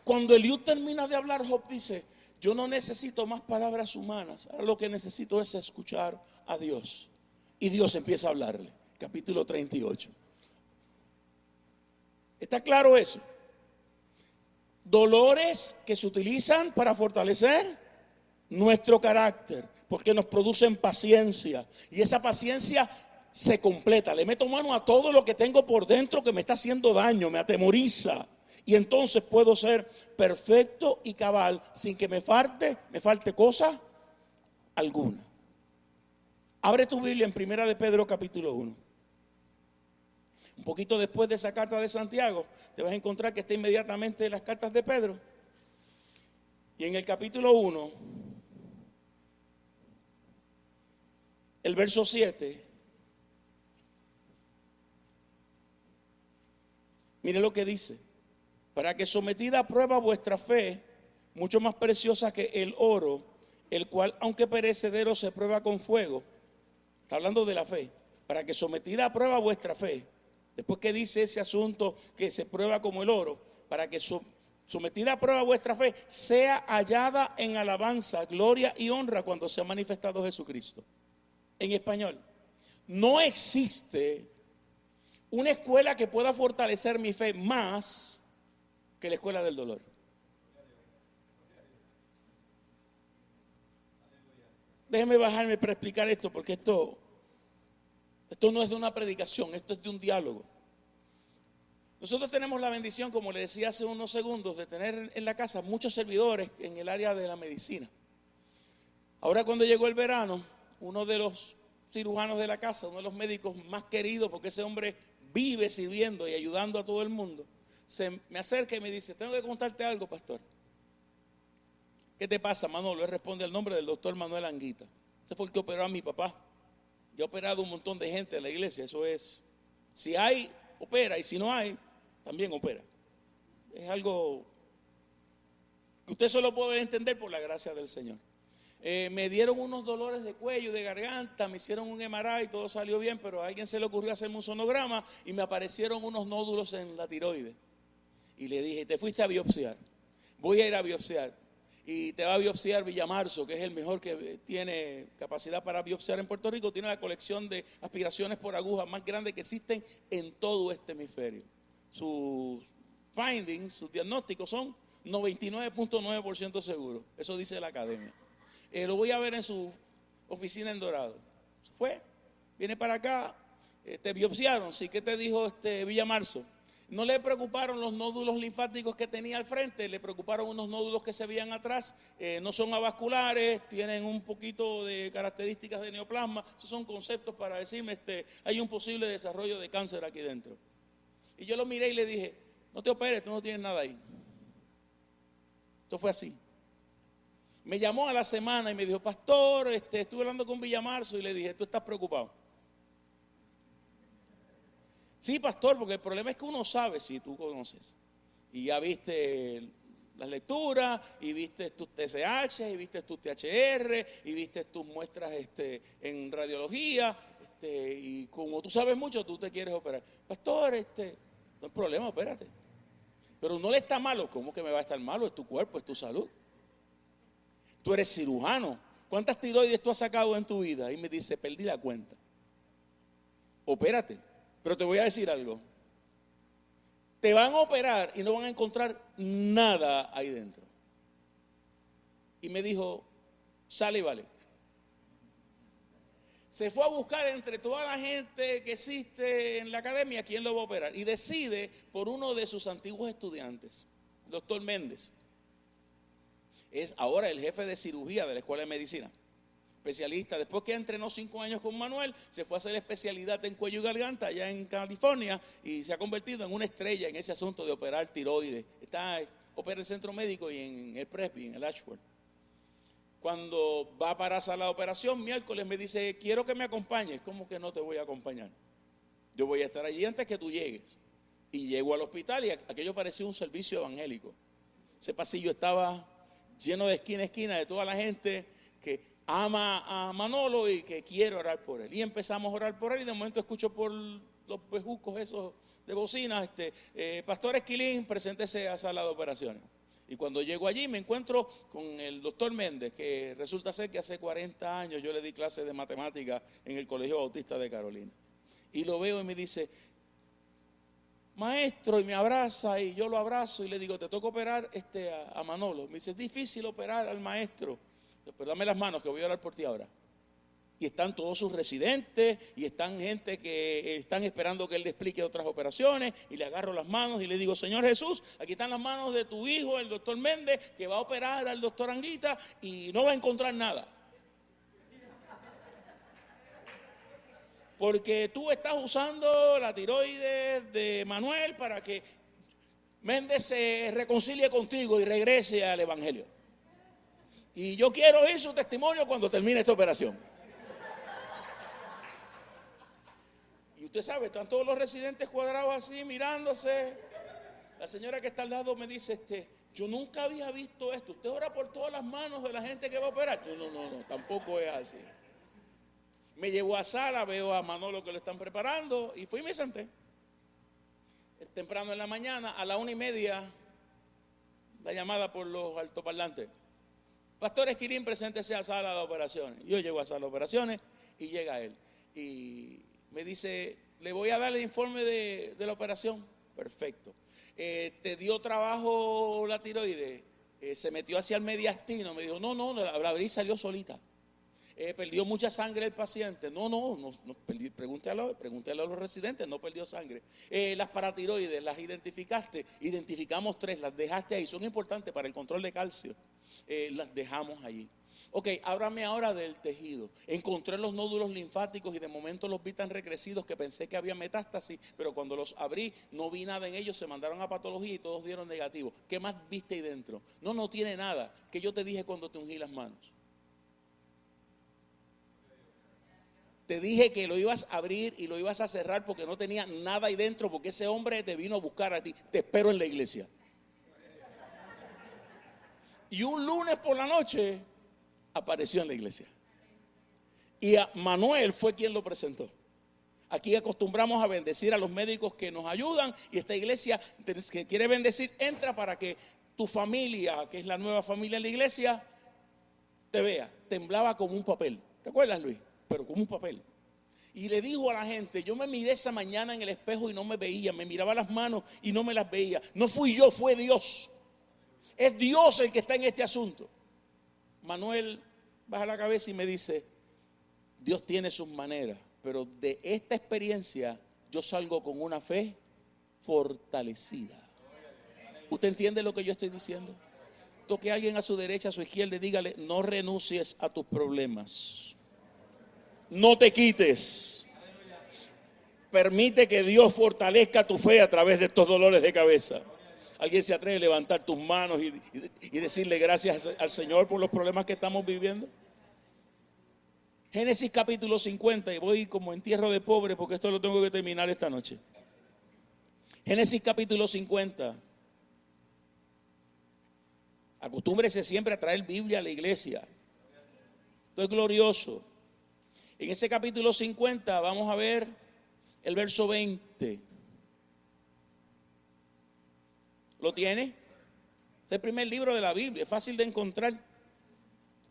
B: Cuando Eliú termina de hablar, Job dice: yo no necesito más palabras humanas, ahora lo que necesito es escuchar a Dios. Y Dios empieza a hablarle. Capítulo 38. ¿Está claro eso? Dolores que se utilizan para fortalecer nuestro carácter, porque nos producen paciencia, y esa paciencia se completa. Le meto mano a todo lo que tengo por dentro que me está haciendo daño, me atemoriza, y entonces puedo ser perfecto y cabal sin que me falte cosa alguna. Abre tu Biblia en Primera de Pedro capítulo 1. Un poquito después de esa carta de Santiago, te vas a encontrar que está inmediatamente en las cartas de Pedro. Y en el capítulo 1, el verso 7, mire lo que dice: para que sometida a prueba vuestra fe, mucho más preciosa que el oro, el cual aunque perecedero se prueba con fuego. Está hablando de la fe. Para que sometida a prueba vuestra fe, después que dice ese asunto que se prueba como el oro, para que sometida a prueba vuestra fe sea hallada en alabanza, gloria y honra cuando sea manifestado Jesucristo. En español, no existe una escuela que pueda fortalecer mi fe más que la escuela del dolor. Déjeme bajarme para explicar esto, porque esto no es de una predicación, esto es de un diálogo. Nosotros tenemos la bendición, como le decía hace unos segundos, de tener en la casa muchos servidores en el área de la medicina. Ahora cuando llegó el verano, uno de los cirujanos de la casa, uno de los médicos más queridos, porque ese hombre vive sirviendo y ayudando a todo el mundo, se me acerca y me dice: tengo que contarte algo, pastor. ¿Qué te pasa, Manolo? Él responde al nombre del doctor Manuel Anguita. Ese fue el que operó a mi papá. Yo he operado un montón de gente en la iglesia. Eso es, si hay, opera, y si no hay, también opera. Es algo que usted solo puede entender por la gracia del Señor. Me dieron unos dolores de cuello, de garganta, me hicieron un MRI y todo salió bien, pero a alguien se le ocurrió hacerme un sonograma y me aparecieron unos nódulos en la tiroides. Y le dije: te fuiste a biopsiar. Voy a ir a biopsiar. Y te va a biopsiar Villamarzo, que es el mejor que tiene capacidad para biopsiar en Puerto Rico. Tiene la colección de aspiraciones por aguja más grande que existen en todo este hemisferio. Sus findings, sus diagnósticos son 99.9% seguros. Eso dice la academia. Lo voy a ver en su oficina en Dorado. Viene para acá, te biopsiaron. Sí, ¿qué te dijo Villamarzo? No le preocuparon los nódulos linfáticos que tenía al frente, le preocuparon unos nódulos que se veían atrás. No son avasculares, tienen un poquito de características de neoplasma. Esos son conceptos para decirme, hay un posible desarrollo de cáncer aquí dentro. Y yo lo miré y le dije: no te operes, tú no tienes nada ahí. Esto fue así. Me llamó a la semana y me dijo: pastor, estuve hablando con Villamarzo, y le dije: ¿tú estás preocupado? Sí, pastor, porque el problema es que uno sabe si tú conoces. Y ya viste las lecturas, y viste tus TSH, y viste tus THR, y viste tus muestras en radiología, y como tú sabes mucho, tú te quieres operar. Pastor, no hay problema, opérate. Pero no le está malo. ¿Cómo que me va a estar malo? Es tu cuerpo, es tu salud. Tú eres cirujano. ¿Cuántas tiroides tú has sacado en tu vida? Y me dice: perdí la cuenta. Opérate. Pero te voy a decir algo. Te van a operar y no van a encontrar nada ahí dentro. Y me dijo: sale y vale. Se fue a buscar entre toda la gente que existe en la academia quién lo va a operar. Y decide por uno de sus antiguos estudiantes, el doctor Méndez. Es ahora el jefe de cirugía de la Escuela de Medicina, especialista. Después que entrenó 5 años con Manuel, se fue a hacer especialidad en cuello y garganta allá en California, y se ha convertido en una estrella en ese asunto de operar tiroides. Opera en el centro médico y en el Presby, en el Ashford. Cuando va para sala de operación, miércoles me dice: quiero que me acompañes. ¿Cómo que no te voy a acompañar? Yo voy a estar allí antes que tú llegues. Y llego al hospital y aquello parecía un servicio evangélico. Ese pasillo estaba lleno de esquina a esquina de toda la gente que ama a Manolo y que quiere orar por él. Y empezamos a orar por él, y de momento escucho por los bejucos esos de bocina: pastor Esquilín, preséntese a sala de operaciones. Y cuando llego allí me encuentro con el doctor Méndez, que resulta ser que hace 40 años yo le di clases de matemáticas en el Colegio Bautista de Carolina. Y lo veo y me dice: maestro, y me abraza, y yo lo abrazo y le digo: te toca operar a Manolo. Me dice: es difícil operar al maestro. Pero dame las manos, que voy a orar por ti ahora. Y están todos sus residentes, y están gente que están esperando que él le explique otras operaciones, y le agarro las manos y le digo: Señor Jesús, aquí están las manos de tu hijo, el doctor Méndez, que va a operar al doctor Anguita y no va a encontrar nada. Porque tú estás usando la tiroides de Manuel para que Méndez se reconcilie contigo y regrese al evangelio. Y yo quiero oír su testimonio cuando termine esta operación. Y usted sabe, están todos los residentes cuadrados así, mirándose. La señora que está al lado me dice: yo nunca había visto esto. ¿Usted ora por todas las manos de la gente que va a operar? No, tampoco es así. Me llevó a sala, veo a Manolo que lo están preparando, y fui y me senté. Temprano en la mañana, a la 1:30, la llamada por los altoparlantes: pastor Esquilín, preséntese a sala de operaciones. Yo llego a sala de operaciones y llega él. Y me dice: le voy a dar el informe de la operación. Perfecto. ¿Te dio trabajo la tiroides? Se metió hacia el mediastino. Me dijo: no, la abrí y salió solita. ¿Perdió mucha sangre el paciente? No, pregúntale a los residentes, no perdió sangre. Las paratiroides, ¿las identificaste? Identificamos 3, las dejaste ahí, son importantes para el control de calcio. Las dejamos allí. Ok, háblame ahora del tejido. Encontré los nódulos linfáticos y de momento los vi tan recrecidos que pensé que había metástasis, pero cuando los abrí no vi nada en ellos, se mandaron a patología y todos dieron negativo. ¿Qué más viste ahí dentro? No tiene nada. ¿Qué yo te dije cuando te ungí las manos? Te dije que lo ibas a abrir y lo ibas a cerrar porque no tenía nada ahí dentro, porque ese hombre te vino a buscar a ti. Te espero en la iglesia. Y un lunes por la noche apareció en la iglesia. Y a Manuel fue quien lo presentó. Aquí acostumbramos a bendecir a los médicos que nos ayudan, y esta iglesia que quiere bendecir entra para que tu familia, que es la nueva familia en la iglesia, te vea. Temblaba como un papel. ¿Te acuerdas, Luis? Pero como un papel. Y le dijo a la gente, yo me miré esa mañana en el espejo y no me veía, me miraba las manos y no me las veía. No fui yo, fue Dios. Es Dios el que está en este asunto. Manuel baja la cabeza y me dice, Dios tiene sus maneras, pero de esta experiencia yo salgo con una fe fortalecida. ¿Usted entiende lo que yo estoy diciendo? Toque a alguien a su derecha, a su izquierda y dígale, no renuncies a tus problemas. No te quites. Permite que Dios fortalezca tu fe a través de estos dolores de cabeza. ¿Alguien se atreve a levantar tus manos y decirle gracias al Señor por los problemas que estamos viviendo? Génesis capítulo 50, y voy como entierro de pobre porque esto lo tengo que terminar esta noche. Génesis capítulo 50. Acostúmbrese siempre a traer Biblia a la iglesia. Esto es glorioso. En ese capítulo 50 vamos a ver el verso 20. ¿Lo tiene? Es el primer libro de la Biblia, es fácil de encontrar.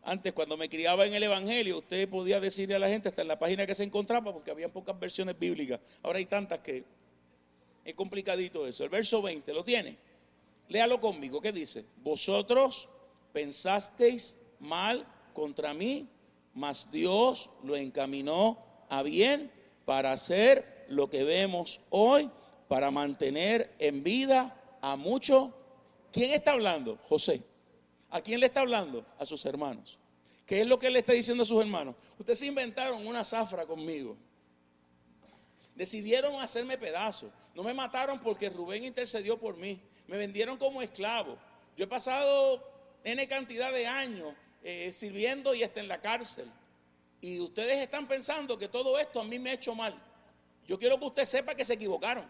B: Antes, cuando me criaba en el Evangelio, usted podía decirle a la gente hasta en la página que se encontraba, porque había pocas versiones bíblicas. Ahora hay tantas que es complicadito eso. El verso 20, ¿lo tiene? Léalo conmigo, ¿qué dice? Vosotros pensasteis mal contra mí, mas Dios lo encaminó a bien para hacer lo que vemos hoy, para mantener en vida a muchos. ¿Quién está hablando? José. ¿A quién le está hablando? A sus hermanos. ¿Qué es lo que él le está diciendo a sus hermanos? Ustedes se inventaron una zafra conmigo. Decidieron hacerme pedazos. No me mataron porque Rubén intercedió por mí. Me vendieron como esclavo. Yo he pasado N cantidad de años sirviendo y hasta en la cárcel. Y ustedes están pensando que todo esto a mí me ha hecho mal. Yo quiero que usted sepa que se equivocaron.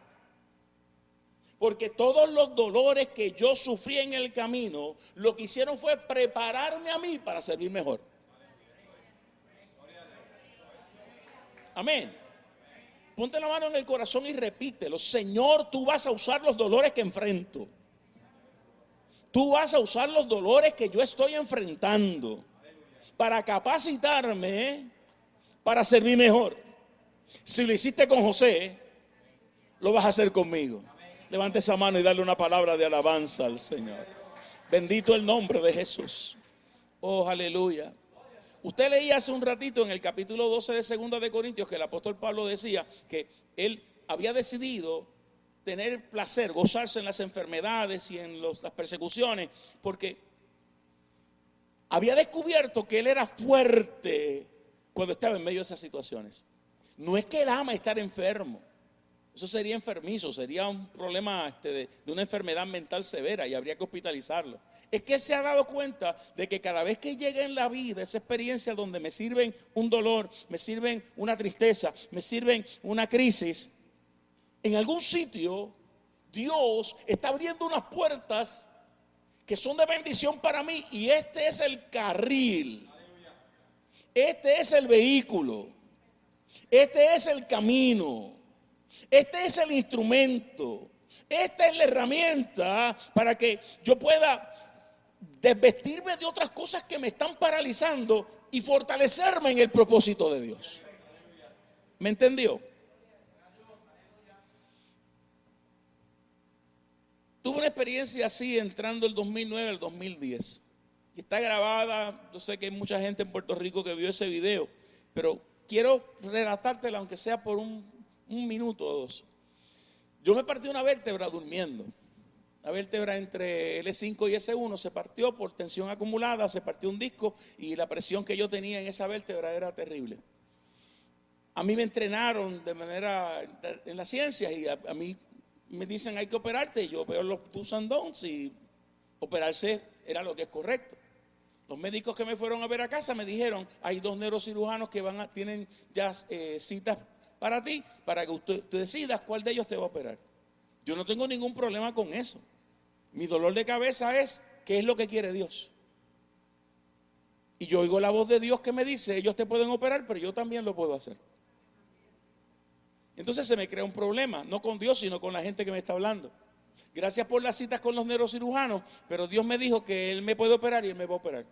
B: Porque todos los dolores que yo sufrí en el camino, lo que hicieron fue prepararme a mí para servir mejor. Amén. Ponte la mano en el corazón y repítelo. Señor, tú vas a usar los dolores que enfrento. Tú vas a usar los dolores que yo estoy enfrentando para capacitarme para servir mejor. Si lo hiciste con José, lo vas a hacer conmigo. Levante esa mano y dale una palabra de alabanza al Señor. Bendito el nombre de Jesús. Oh, aleluya. Usted leía hace un ratito en el capítulo 12 de 2 de Corintios que el apóstol Pablo decía que él había decidido tener placer, gozarse en las enfermedades y en las persecuciones, porque había descubierto que él era fuerte cuando estaba en medio de esas situaciones. No es que él ama estar enfermo. Eso sería enfermizo, sería un problema de una enfermedad mental severa y habría que hospitalizarlo. Es que él se ha dado cuenta de que cada vez que llega en la vida esa experiencia donde me sirven un dolor, me sirven una tristeza, me sirven una crisis, en algún sitio Dios está abriendo unas puertas que son de bendición para mí, y este es el carril, este es el vehículo, este es el camino. Este es el instrumento, esta es la herramienta para que yo pueda desvestirme de otras cosas que me están paralizando y fortalecerme en el propósito de Dios. ¿Me entendió? Tuve una experiencia así entrando el 2009 al 2010. que está grabada. Yo sé que hay mucha gente en Puerto Rico que vio ese video, pero quiero relatártela aunque sea por un minuto o dos. Yo me partí una vértebra durmiendo. La vértebra entre L5 y S1 se partió por tensión acumulada, se partió un disco y la presión que yo tenía en esa vértebra era terrible. A mí me entrenaron de manera en la ciencia y a mí me dicen hay que operarte. Y yo veo los do's and don'ts y operarse era lo que es correcto. Los médicos que me fueron a ver a casa me dijeron hay 2 neurocirujanos que tienen ya citas para ti, para que usted decidas cuál de ellos te va a operar. Yo no tengo ningún problema con eso. Mi dolor de cabeza es qué es lo que quiere Dios. Y yo oigo la voz de Dios que me dice ellos te pueden operar, pero yo también lo puedo hacer. Entonces se me crea un problema, no con Dios, sino con la gente que me está hablando. Gracias por las citas con los neurocirujanos, pero Dios me dijo que Él me puede operar y Él me va a operar.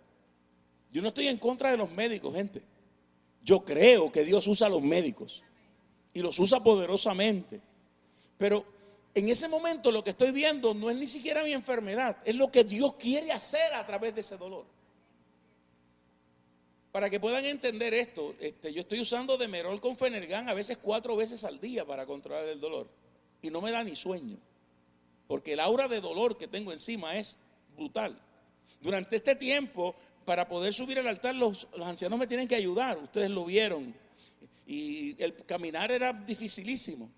B: Yo no estoy en contra de los médicos, gente. Yo creo que Dios usa a los médicos y los usa poderosamente. Pero en ese momento lo que estoy viendo no es ni siquiera mi enfermedad, es lo que Dios quiere hacer a través de ese dolor. Para que puedan entender esto, yo estoy usando Demerol con Fenergan a veces 4 veces al día para controlar el dolor. Y no me da ni sueño, porque el aura de dolor que tengo encima es brutal. Durante este tiempo, para poder subir al altar, los ancianos me tienen que ayudar. Ustedes lo vieron. Y el caminar era dificilísimo.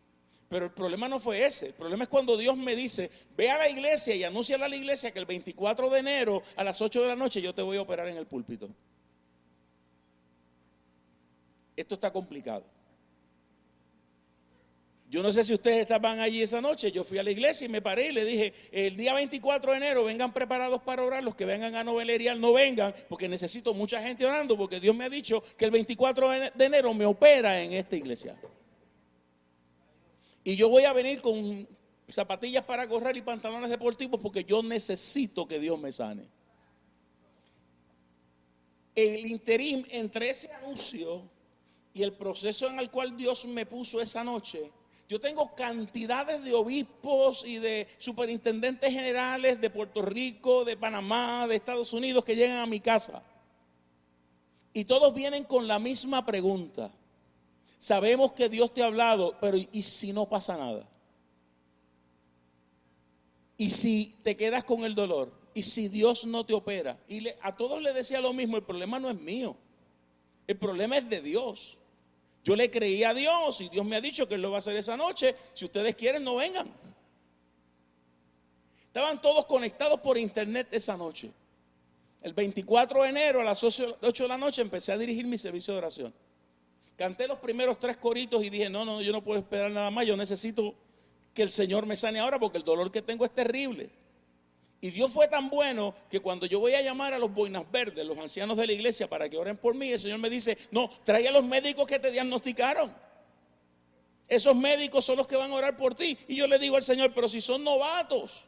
B: Pero el problema no fue ese. El problema es cuando Dios me dice, ve a la iglesia y anúnciale a la iglesia que el 24 de enero a las 8 de la noche yo te voy a operar en el púlpito. Esto está complicado. Yo no sé si ustedes estaban allí esa noche. Yo fui a la iglesia y me paré y le dije, el día 24 de enero vengan preparados para orar. Los que vengan a noveleriar no vengan, porque necesito mucha gente orando, porque Dios me ha dicho que el 24 de enero me opera en esta iglesia. Y yo voy a venir con zapatillas para correr y pantalones deportivos porque yo necesito que Dios me sane. El interín entre ese anuncio y el proceso en el cual Dios me puso esa noche, yo tengo cantidades de obispos y de superintendentes generales de Puerto Rico, de Panamá, de Estados Unidos que llegan a mi casa. Y todos vienen con la misma pregunta. Sabemos que Dios te ha hablado, pero ¿y si no pasa nada? ¿Y si te quedas con el dolor? ¿Y si Dios no te opera? Y a todos les decía lo mismo, el problema no es mío. El problema es de Dios. Yo le creí a Dios y Dios me ha dicho que Él lo va a hacer esa noche. Si ustedes quieren, no vengan. Estaban todos conectados por internet esa noche. El 24 de enero a las 8 de la noche empecé a dirigir mi servicio de oración. Canté los primeros 3 coritos y dije, no, yo no puedo esperar nada más. Yo necesito que el Señor me sane ahora porque el dolor que tengo es terrible. Y Dios fue tan bueno que cuando yo voy a llamar a los boinas verdes, los ancianos de la iglesia, para que oren por mí, el Señor me dice, no, trae a los médicos que te diagnosticaron. Esos médicos son los que van a orar por ti. Y yo le digo al Señor, pero si son novatos,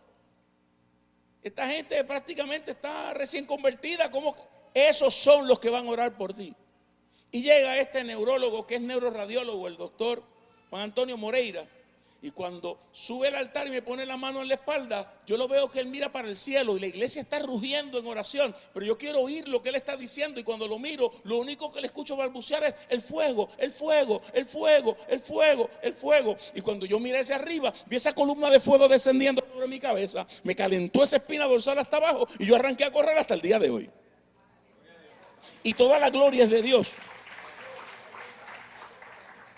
B: esta gente prácticamente está recién convertida, ¿cómo? Esos son los que van a orar por ti. Y llega este neurólogo que es neuroradiólogo, el doctor Juan Antonio Moreira. Y cuando sube al altar y me pone la mano en la espalda, yo lo veo que él mira para el cielo y la iglesia está rugiendo en oración. Pero yo quiero oír lo que él está diciendo y cuando lo miro, lo único que le escucho balbucear es el fuego, el fuego, el fuego, el fuego, el fuego. Y cuando yo miré hacia arriba, vi esa columna de fuego descendiendo sobre mi cabeza. Me calentó esa espina dorsal hasta abajo y yo arranqué a correr hasta el día de hoy. Y toda la gloria es de Dios.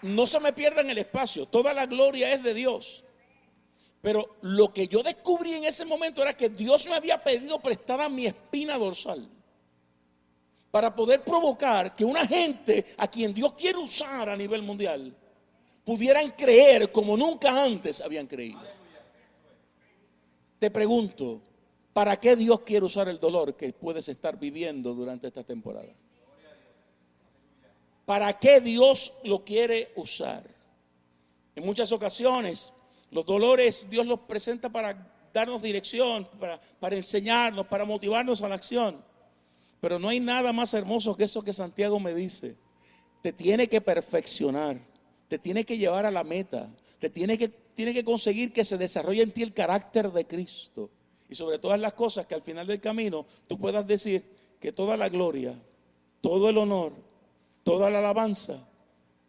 B: No se me pierda en el espacio, toda la gloria es de Dios. Pero lo que yo descubrí en ese momento era que Dios me había pedido prestada mi espina dorsal para poder provocar que una gente a quien Dios quiere usar a nivel mundial pudieran creer como nunca antes habían creído. Te pregunto, ¿para qué Dios quiere usar el dolor que puedes estar viviendo durante esta temporada? ¿Para qué Dios lo quiere usar? En muchas ocasiones los dolores Dios los presenta para darnos dirección, para enseñarnos, para motivarnos a la acción. Pero no hay nada más hermoso que eso que Santiago me dice. Te tiene que perfeccionar, te tiene que llevar a la meta, tiene que conseguir que se desarrolle en ti el carácter de Cristo. y sobre todas las cosas que al final del camino tú puedas decir que toda la gloria, todo el honor, toda la alabanza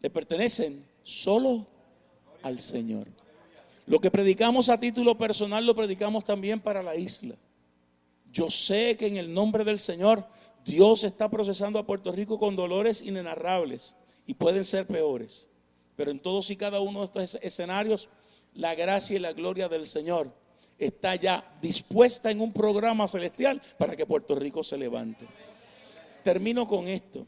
B: le pertenecen solo al Señor. Lo que predicamos a título personal lo predicamos también para la isla. Yo sé que en el nombre del Señor Dios está procesando a Puerto Rico con dolores inenarrables y pueden ser peores. Pero en todos y cada uno de estos escenarios, la gracia y la gloria del Señor está ya dispuesta en un programa celestial para que Puerto Rico se levante. Termino con esto.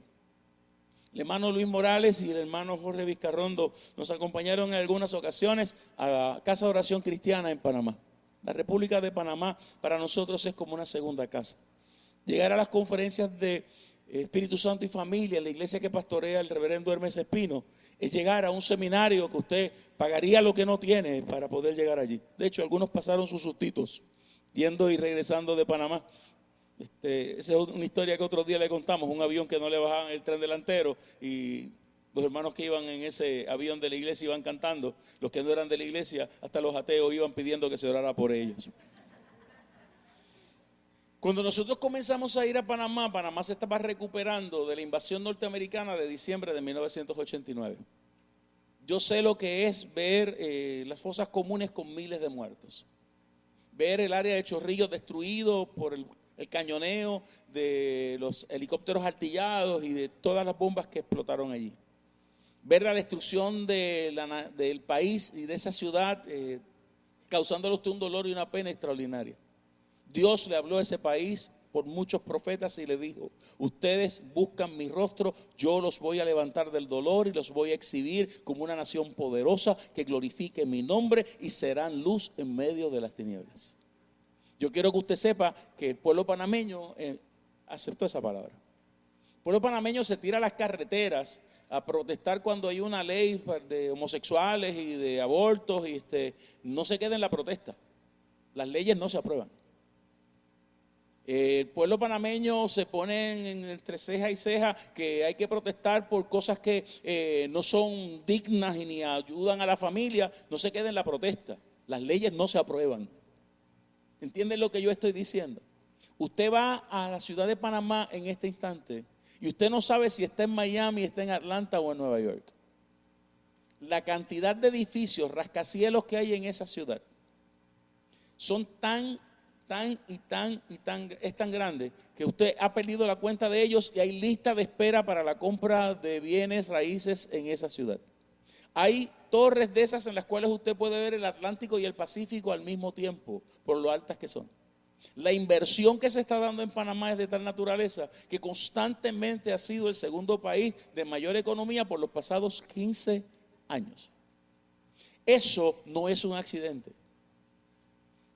B: El hermano Luis Morales y el hermano Jorge Vizcarrondo nos acompañaron en algunas ocasiones a la Casa de Oración Cristiana en Panamá. La República de Panamá para nosotros es como una segunda casa. Llegar a las conferencias de Espíritu Santo y Familia, la iglesia que pastorea el reverendo Hermes Espino, es llegar a un seminario que usted pagaría lo que no tiene para poder llegar allí. De hecho, algunos pasaron sus sustitos yendo y regresando de Panamá. Esa es una historia que otro día le contamos, un avión que no le bajaban el tren delantero y los hermanos que iban en ese avión de la iglesia iban cantando, los que no eran de la iglesia, hasta los ateos iban pidiendo que se orara por ellos. Cuando nosotros comenzamos a ir a Panamá, Panamá se estaba recuperando de la invasión norteamericana de diciembre de 1989. Yo sé lo que es ver las fosas comunes con miles de muertos, ver el área de Chorrillos destruido por el cañoneo de los helicópteros artillados y de todas las bombas que explotaron allí. Ver la destrucción del país y de esa ciudad, causándole a usted un dolor y una pena extraordinaria. Dios le habló a ese país por muchos profetas y le dijo: ustedes buscan mi rostro, yo los voy a levantar del dolor y los voy a exhibir como una nación poderosa que glorifique mi nombre y serán luz en medio de las tinieblas. Yo quiero que usted sepa que el pueblo panameño aceptó esa palabra. El pueblo panameño se tira a las carreteras a protestar cuando hay una ley de homosexuales y de abortos y no se queda en la protesta. Las leyes no se aprueban. El pueblo panameño se pone entre ceja y ceja que hay que protestar por cosas que no son dignas y ni ayudan a la familia. No se queda en la protesta. Las leyes no se aprueban. ¿Entienden lo que yo estoy diciendo? Usted va a la ciudad de Panamá en este instante y usted no sabe si está en Miami, está en Atlanta o en Nueva York. La cantidad de edificios, rascacielos que hay en esa ciudad son es tan grande que usted ha perdido la cuenta de ellos y hay lista de espera para la compra de bienes raíces en esa ciudad. Hay torres de esas en las cuales usted puede ver el Atlántico y el Pacífico al mismo tiempo, por lo altas que son. La inversión que se está dando en Panamá es de tal naturaleza que constantemente ha sido el segundo país de mayor economía por los pasados 15 años. Eso no es un accidente.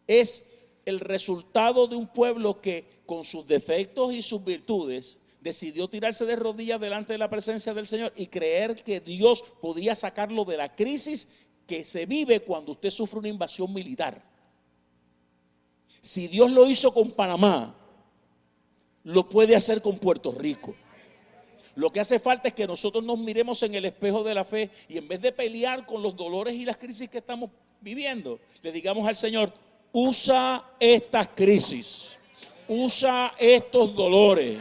B: Es el resultado de un pueblo que, con sus defectos y sus virtudes, decidió tirarse de rodillas delante de la presencia del Señor y creer que Dios podía sacarlo de la crisis que se vive cuando usted sufre una invasión militar. Si Dios lo hizo con Panamá, lo puede hacer con Puerto Rico. Lo que hace falta es que nosotros nos miremos en el espejo de la fe y en vez de pelear con los dolores y las crisis que estamos viviendo, le digamos al Señor: usa estas crisis, usa estos dolores,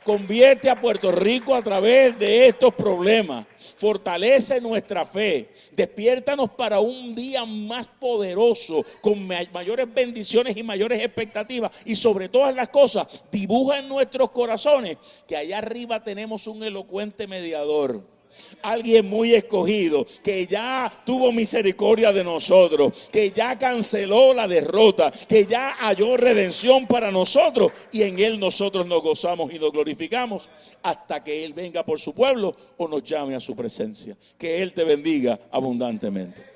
B: convierte a Puerto Rico a través de estos problemas, fortalece nuestra fe, despiértanos para un día más poderoso, con mayores bendiciones y mayores expectativas, y sobre todas las cosas, dibuja en nuestros corazones que allá arriba tenemos un elocuente mediador. Alguien muy escogido, que ya tuvo misericordia de nosotros, que ya canceló la derrota, que ya halló redención para nosotros, y en Él nosotros nos gozamos y nos glorificamos hasta que Él venga por su pueblo o nos llame a su presencia. Que Él te bendiga abundantemente.